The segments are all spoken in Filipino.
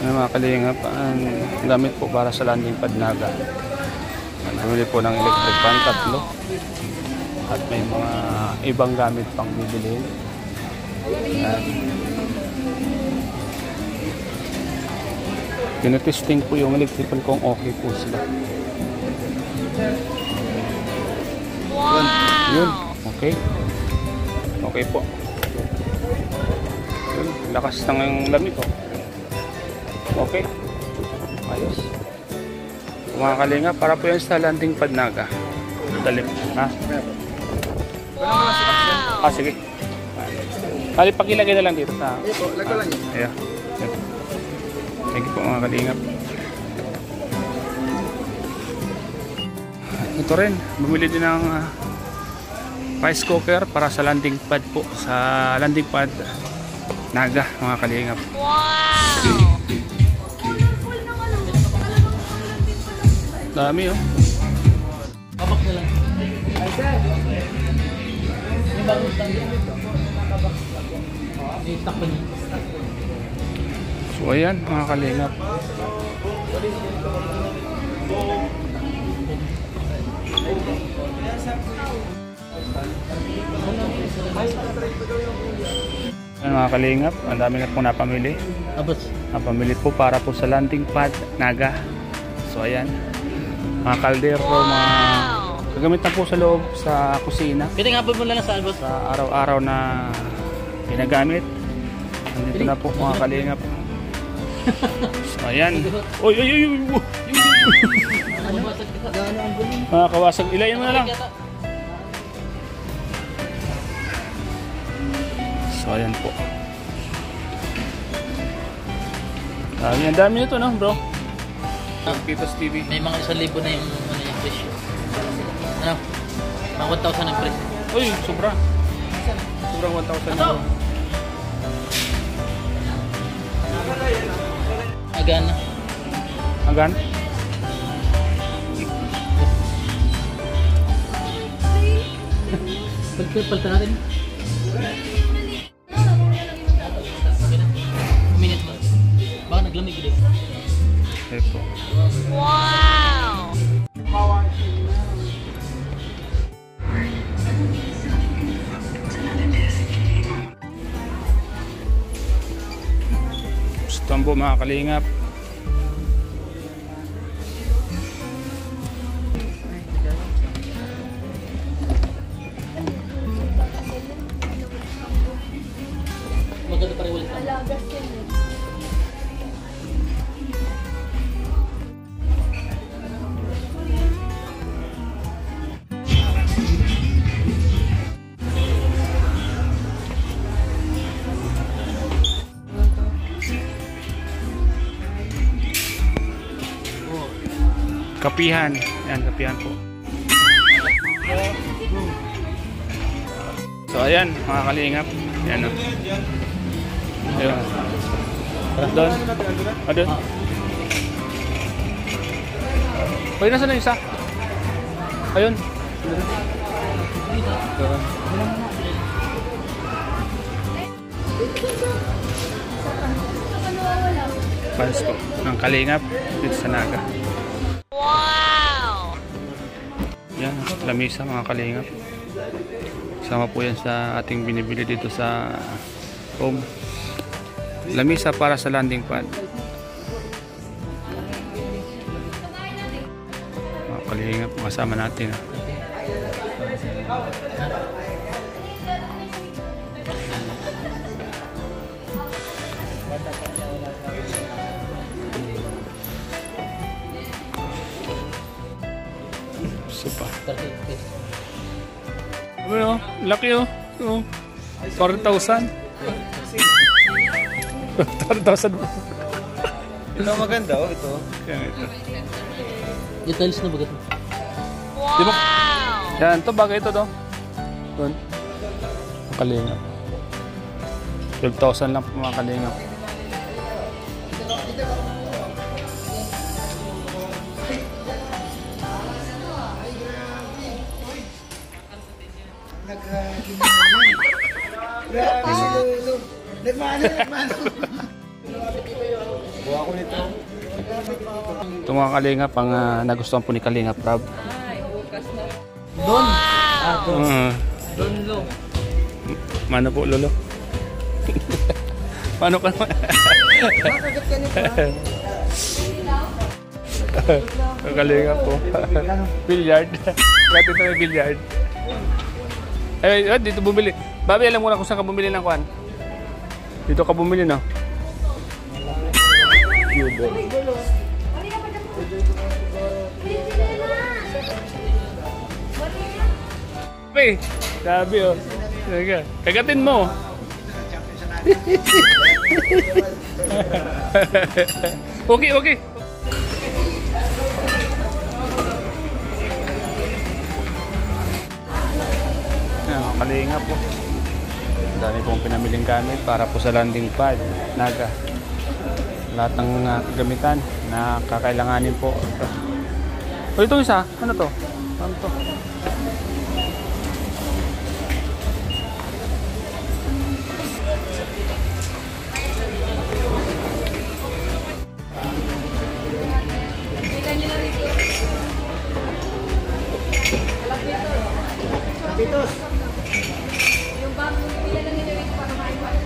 Ano mga kalingap, ang gamit po para sa landing pad Naga. Bumili po ng electric fan, 3. At may mga ibang gamit pang bibilhin. Tinetesting po yung electrical kung okay po sila. Wow! Yun. Okay. Okay po. Yun. Lakas ng yung lamig oh. Okay. Ayos. Mga kalinga, para po yan sa landing pad Naga. Dalim. Ha? Wow! Ah, sige. Kali pagilagay na lang dito sa... Ito, lagay lang yun. Ayan. Thank you po mga kalingap. Ito rin, bumili din ng rice cooker para sa landing pad po. Sa landing pad Naga mga kalingap. Wow! Dami oh. Kabak na lang. Ay, sir. Yung bagong stand yun. Nakabak. May stock pa niya. So ayan mga kalingap. Ayan mga kalingap, ang dami na po napamili. Abot. Napamili po para po sa landing pad Naga. So ayan, mga kaldero, mga gagamit na po sa loob sa kusina. Pwede nga po mula na sa albot. Sa araw-araw na ginagamit. Nandito na po mga kalingap. So ayan. Oy, oy, oy, oy. Mga kawasag, ilayin mo na lang. So ayan po. Ang dami nito no bro. Pitos TV. May mga 1,000 na yung ano yung presyo. Ano? Mga 1,000 ang presyo. Uy, sobra. Sobrang 1,000 na. Agan na. Agan? Pagpalta natin. Minute mo. Baka naglamig din. Okay po. Wow! Stambo mga kalingap. Maganda pa rin ulit. Kapihan. Yan, kapihan po. So ayan mga kalingap. Yan o. Ayun. Doon. Doon. Pwede nasa na isa? Ayun. Doon. Fans ko ng kalingap dito sa Naga. Wow! Yan, lamisa mga kalingap. Sama po yan sa ating binibili dito sa home. Lamisa para sa landing pad. Mga kalingap, kasama natin. Supa. Ano, laki oh. 4,000. 4,000. Ito maganda oh, ito. Yan ito. Yung tiles na bagat mo. Di ba? Wow! Yan, ito bagay ito do. Doon. Mga kalingap. 12,000 lang po mga kalingap. Grabe si Lolo. Nagmano. Kuha ko nito. Ito mga kalingap, ang nagustuhan po ni Kalingap Rob. Don. Don. Don lo. Mano po, lolo? Paano ka naman? Makagat ka nito. Kalingap po. Billiard. Dito may billiard. Eh, dito bumili. Babi, alam mo na kung saan ka bumili ng kwan? Dito ka bumili, no? Cubo. Sabi, oh. Kagatin mo. Okay, okay. Ayan, Kalinga po. Dami pong pinamiling gamit para po sa landing pad. Naga. Lahat ng gamitan na kakailanganin po. O ito isa, ano to? Ano to? Pitos. Yung bagong pila lang nila rin para maiwan.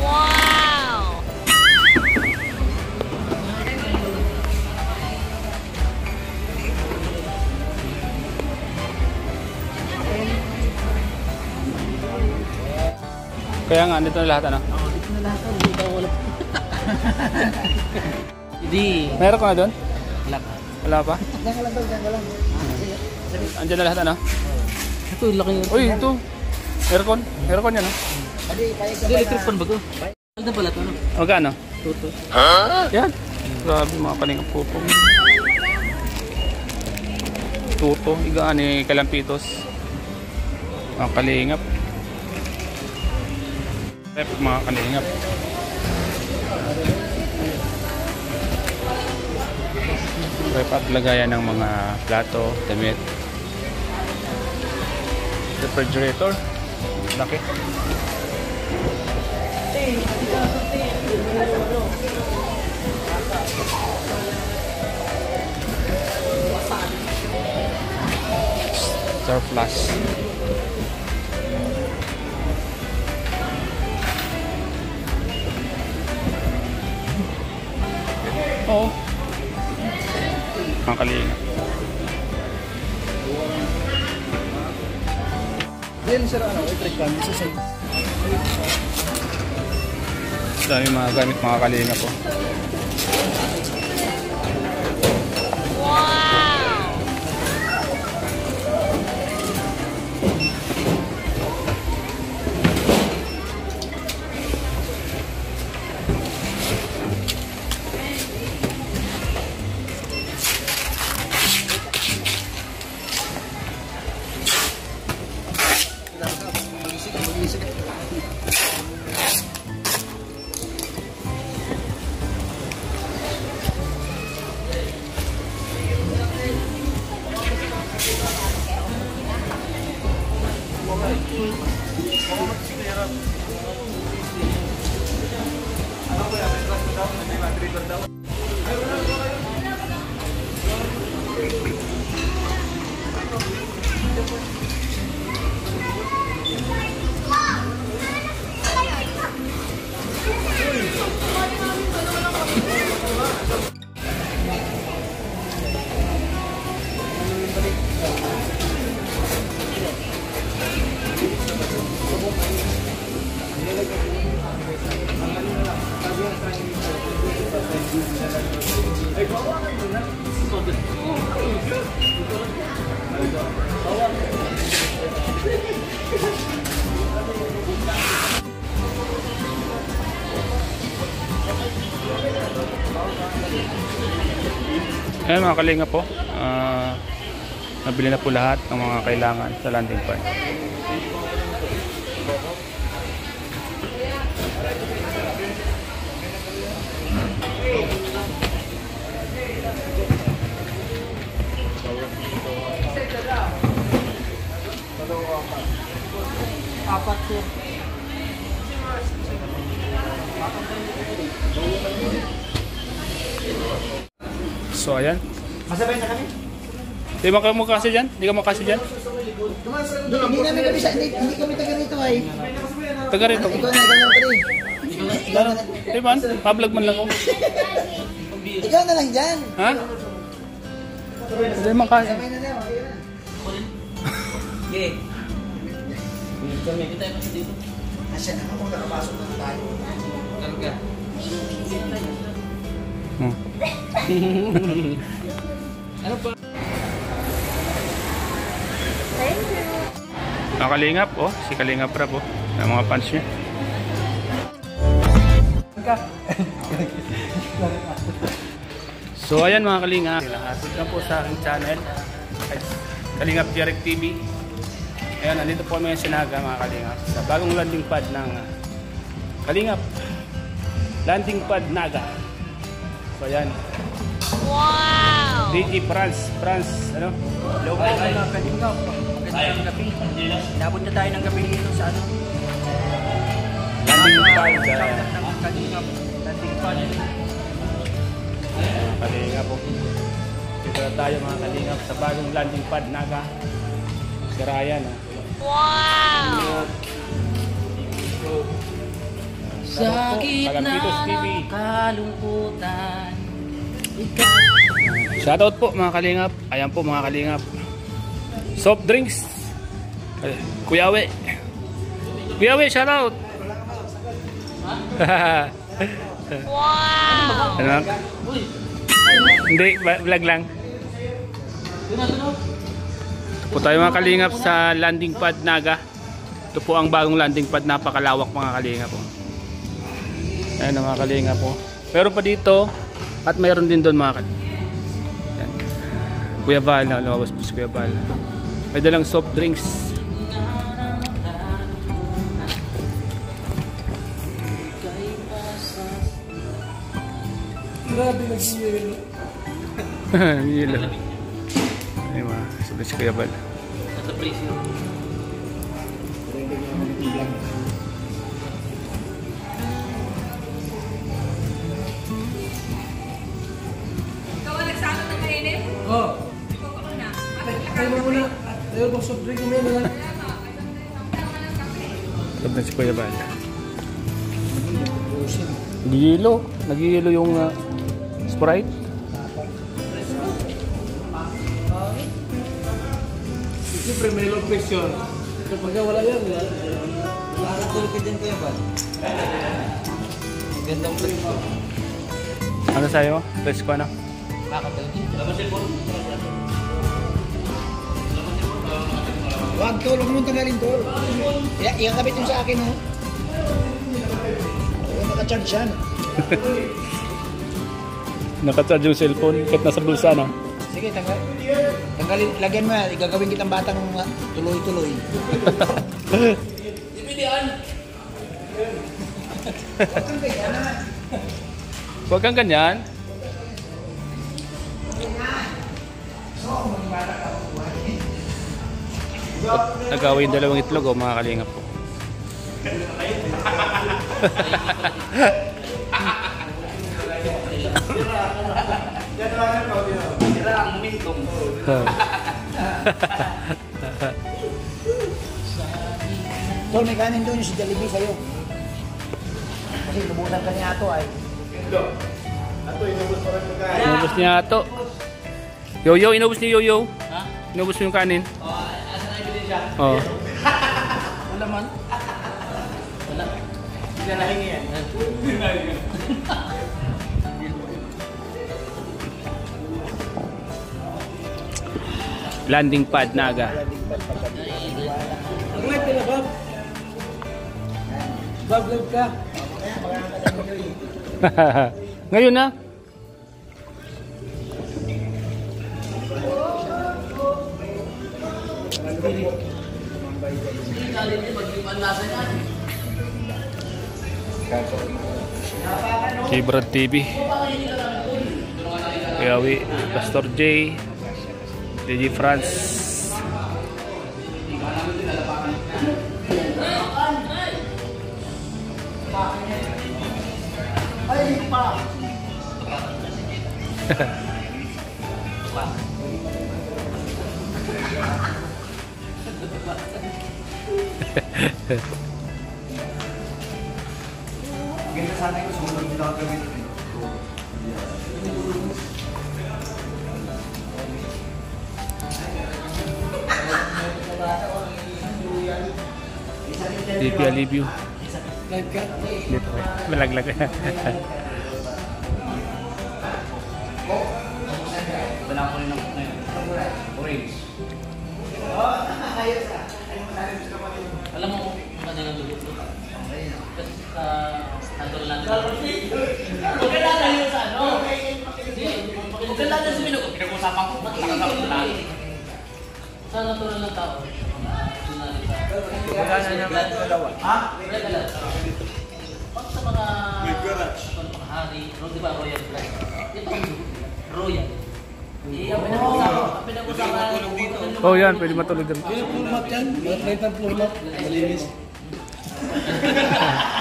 Wow! Kaya nga, dito na lahat, ano? Oo, dito na lahat. Hindi ka wala. Hindi. Meron ko na doon? Wala ka. Wala pa? Diyan ka lang daw, diyan ka lang. Andiyan na lahat, ano? Ito, laki yun. Uy, ito. Aircon. Aircon yan, no? Hindi, electric fan ba ito? Ano pala ito, ano? Magkano? Tuto. Yan. Grabe mga Kalingap po po. Tuto. Igaan ni Kalampitos. Mga Kalingap. Rep mga Kalingap. Rep at lagayan ng mga plato, damit. Refrigerator. Laki. Surplus. Oo. Mga Kalingap. Yan, sir, ano, electric fan. Isa sa Dami mga gamit mga Kalingap po. Wow! Ayan mga Kalingap po, nabili na po lahat ng mga kailangan sa landing pad. So ayan. Masabay na kami? Di ba kayo makasi dyan? Di ka makasi dyan? Hindi namin kami hindi kami taga rito ay. Taga rito. Ikaw na ganun pa rin. Di ba? Pa-vlog man lang ko. Ikaw na lang dyan. Ha? Di makasi. Sabay na lang. Okay na. Okay. Kami. Kita tayo dito. Asya na ako nakapasok na tayo. Talaga. Ano pa? Kalingap, oh. Si Kalingap Rap, oh. Ang mga fans niya. So, ayan mga Kalingap. Hatid na po sa aking channel. Kalingap Direct TV. Ayan, nandito po kami sa Sinaga, mga Kalingap. Sa bagong landing pad ng Kalingap. Landing pad Naga. So, ayan. Wow! DJ France, ano? Hello po mga Kalingap. Magandang gabi. Inabot na tayo ng gabi dito sa ano? Landing pad. Ng Kalingap. Landing pad. Kalingap po. Dito na tayo mga Kalingap sa bagong landing pad Naga. Si Ryan. Wow! Sa gitna ng kalungkutan. Shoutout po mga Kalingap. Ayan po mga Kalingap. Soft drinks. Kuya We. Kuya We, shoutout. Wow! Ano? Hindi, vlog lang. Ito po tayo mga Kalingap sa landing pad Naga. Ito po ang bagong landing pad, napakalawak mga Kalingap po. Ayan ang mga Kalingap po. Meron pa dito at mayroon din doon mga Kalingap. Ayan. Kuya Val, lumabas po si Kuya Val. May dalang soft drinks. Grabe nag-yelo. Yelo. Ayun mga, sabi si Kuya Val. Nasa prison. Ikaw ang nagsama ng kainin? Oh. Ikaw ko na. Tayo mo muna. Tayo mo soft drink mo na. Sabi si Kuya Val. Nag-yelo. Nag-yelo yung Sprite. Siyempre may low pressure. Kapag wala yan, makakatulog ka dyan Kuya Bal. Gandang pressure. Ano sa'yo? Presko ano? Makakatulog dyan. Labas yung phone. Wag tol, huwag mong tanggalin tol. Ikakabit yung sa akin ha. Naka-charge yan. Nakacharge yung cellphone kahit nasa bulsa no? Sige, tanggalin, lagyan mo yan. Igagawin kitang batang tuloy-tuloy. Huwag kang ganyan. Nagawin yung dalawang itlog o mga Kalingap po. Tol, may kanin doon yung si Jollibee sa'yo. Kasi lubusan ka niya ato ay. Inubos niya ito. Yoyo, inubos ni Yoyo. Ha? Inubos mo yung kanin. Asa na ibigay siya? Oo. Wala man. Wala. Hindi na nahingi yan. Landing pad Naga. Mag-live ka na, Bob. Bob, live ka. Ngayon na. Si Brad TV. Kuyawi, Pastor J, DJ France. Ganda sana yung sumunod na gagawin. DP Alivio. Live ka? Dito. Malaglag. Wala ko rin ng orange. Alam mo kung ano yung lugot ko? Kasi natural lang. Huwag ka lang tayo sa ano? Huwag ka lang tayo sa minuto. Pinag-usapan ko. Sa natural ng tao. Wala na naman dalawa. Ha? Pag sa mga hari, di ba royal blood? Ito ang royal. Ang pinag-usapan Oh, yan. Pwede matulog din. yung format yan, mga 30 format, malinis.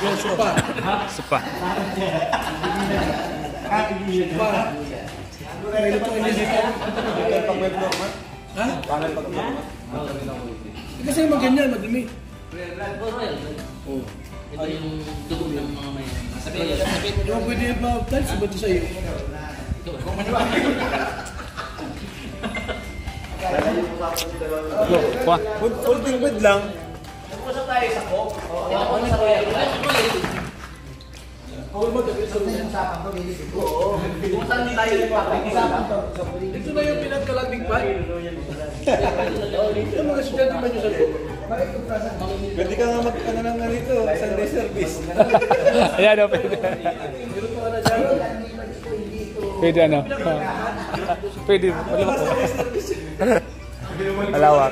Yung sopa. Sapa. Sopa. May lupa ini dito. Ha? Kasi naman ganyan, madumi. Royal. Oo. Ito yung dugo ng mga may... Yung pwede ma-tiles, iba ito sa'yo. Kuha. Full bed lang. Nag-usap tayo sa ko. Ito ko sa royal. Oo. Kung saan tayo nagpapag-usapan. Ito na yung pinagkalanding pa. Yung mga estudyante ba nyo sa ko? Pwede ka nga mag-ano lang nga rito, Sunday service. Ayan o, pwede. Pwede ano. Pwede. Malawak ko. Malawak.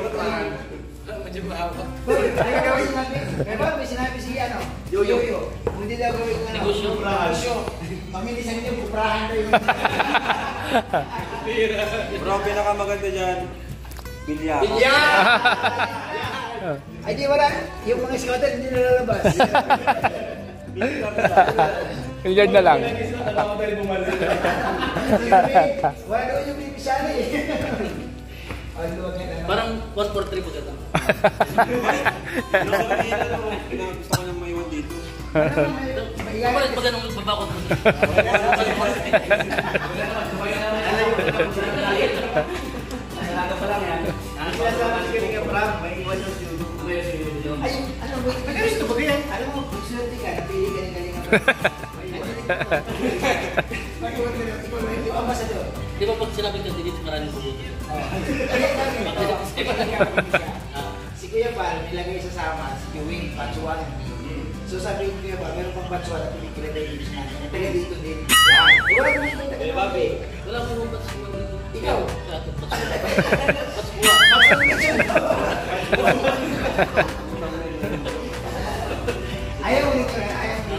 Medyo mahawak. Ano gawin natin? Kaya ba, may sinabi si ano? Yo. Hindi daw gawin ko negosyo. Mamilisan niyo, puprahan kayo. Bro, ang pinakamaganda dyan, bilya. Ay di wala, yung mga scouter hindi nalalabas. Yan na lang. Wala daw yung bibisyan eh. Parang 143 po ito. Gusto ko nang maiwan dito. Bakit ba ganun babakot mo? Ay, ano mo, magalis ito ba ganyan? Alam mo, sunod ka, napili ka ng galing ang yung ambasador. Di ba pag sinabi ka dito maraming pumunta? Si Kuya Val, nilagay sa sama, si Kiwing, Patsuan. So sabi ko Kuya Val, meron pang Patsuan at pinikila tayo dito natin. Ang taga dito din. Wala mo dito taga Babi. Wala mo nung patsuwa dito. Ikaw? Patsuwa. Ayaw nito na, ayaw nito.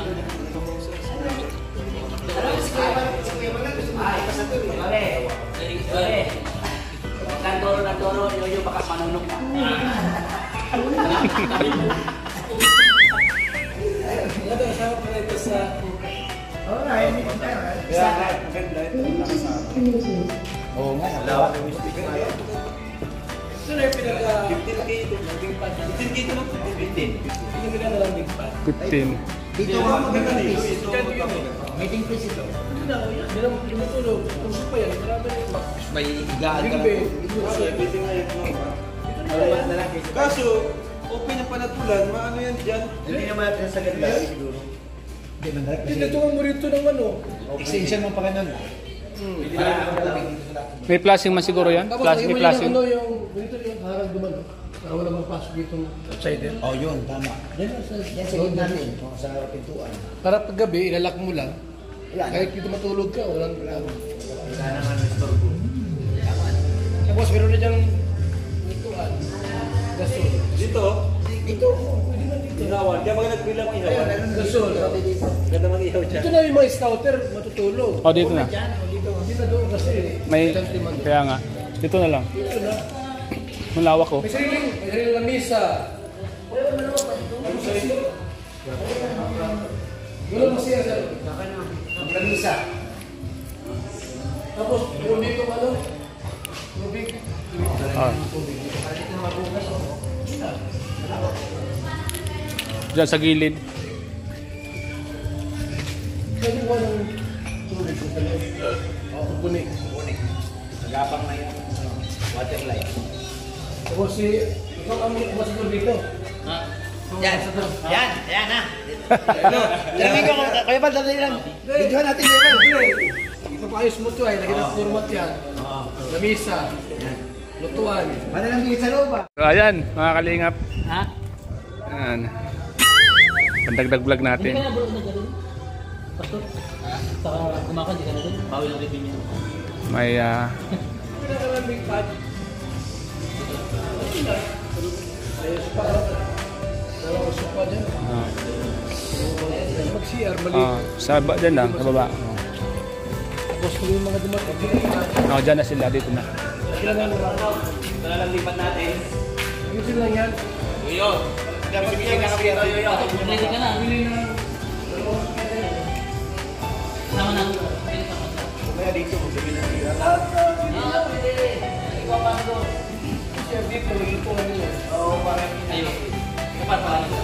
Alam mo si Kuya Val, gusto mo ipasatur eh. Nagdoro, yung bakas manunok pa. Ano, asawa pa rin ito sa... Oo nga, hindi ko tayo. Kaya nga, maganda ito nakasama. Oo nga, Lawak yung sticker. Ito na yung pinaka... 15K ito. 15K ito lang. 15. Yung pinaka landing pad. 15. Dito Ito nga ang maganda dito. Ito Ito meeting place ito. Hindi na, hindi na matulog. Kung pa yan, marami rin. May higaan ka Big Kasi everything na yun. Maluwag na lang. Kaso, open na panatulan, maano yan dyan? Hindi naman natin sa ganda siguro. Hindi man direct. Hindi, tungan mo rito ng ano. Extension mo pa ganun. May flashing man siguro yan? Tapos Flash, lagyan may mo flashing. yung ano, yung ganito yung harang dumano. Para wala mapasok dito outsider. Oh, yun, tama. Yan sa gitna rin, sa pintuan. Para pag gabi, ilalak mo lang. Wala na. Kahit dito matulog ka, walang ano. Wala naman restore ko. Tapos meron na diyang ituan. Gasol. Dito, Dito, inawan. Kaya mga nagbilang ayun, inawan. meron na Gasol. dito. Ganda mag-ihaw dyan. Dito na yung mga scouter, matutulog. Oh, dito na. Hindi na doon kasi. May, kaya nga. Dito na lang. Dito na. Malawak ko. May sariling lamisa. Wala mo siya sa Ang lamisa. Tapos, yung dito ano? Tubig. Ah. Diyan sa gilid. Pwede mo ng tubig sa loob. Oo, kukunik. Nagapang na yung water line. Tapos ikaw kami kumasagot dito. Ha? Yan, yan, yan ha. Tingin ko, kaya ba dali lang? Videohan natin yun. Ito paayos mo ito ay, lagyan ng format yan. Lamisa. Lutuan. Para lang dito sa loob ah. So, ayan, mga kalingap. Ha? Ayan. Pandagdag vlog Hindi natin. ka na bro na gano'n? Pastor? Saka kumakan, di ka na doon? Pawil ang review niya. May Pinakaraming pad. Ayos pa. Dalawang sopa dyan. Mag-CR, mali. sa baba dyan lang, sa baba. Tapos kung yung mga dumating. Oh, dyan na sila, dito na. Kailangan mo lang. Ito na lang lipat natin. Ayusin lang yan. Uyo, dapat bigyan ka kami ito. Ready ka na. Sama na. Pili ka pa. Kaya dito, magsabi na sila. Ikaw pa doon. Siya dito, lutuan nila. Oo, parang Ayun. Kapat pa lang.